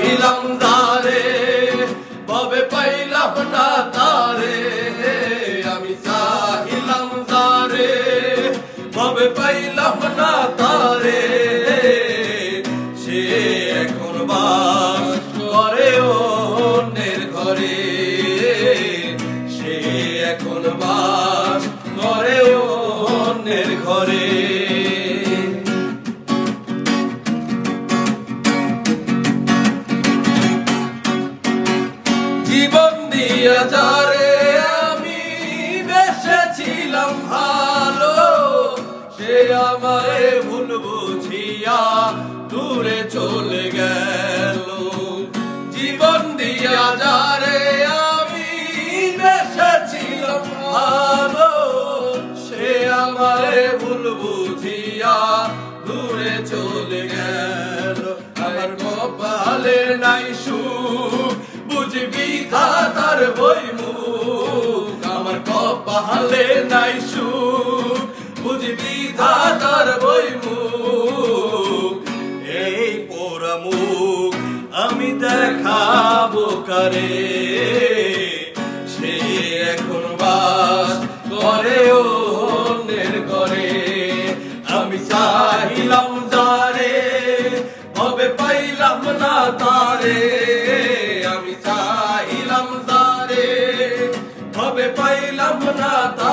চাহিলাম যারে ভবে পাইলাম না তারে, আমি চাহিলাম যারে ভবে পাইলাম না তারে, সে এখন বাস করে অন্যের ঘরে, সে এখন বাস করে অন্যের ঘরে। জীবন দিয়া যারে আমি বেসেছিলাম ভালো, সে আমারে ভুল বুঝিয়া দূরে চলে গেল। জীবন দিয়া যারে আমি বেসেছিলাম ভালো, সে আমারে ভুল বুঝিয়া দূরে চলে গেল। আমার কপালে নাই সুখ বুঝবি তার বইমুখ, আমার কপালে নাই সুখ বুঝবি তার বইমুখ। এই পোড়া মুখ আমি দেখাবো কারে, সে এখন বাস করে অন্যের ঘরে। আমি চাহিলাম যারে ভবে পাইলাম না তারে, আমি চাহিলাম যারে ভবে পাইলাম না তারে।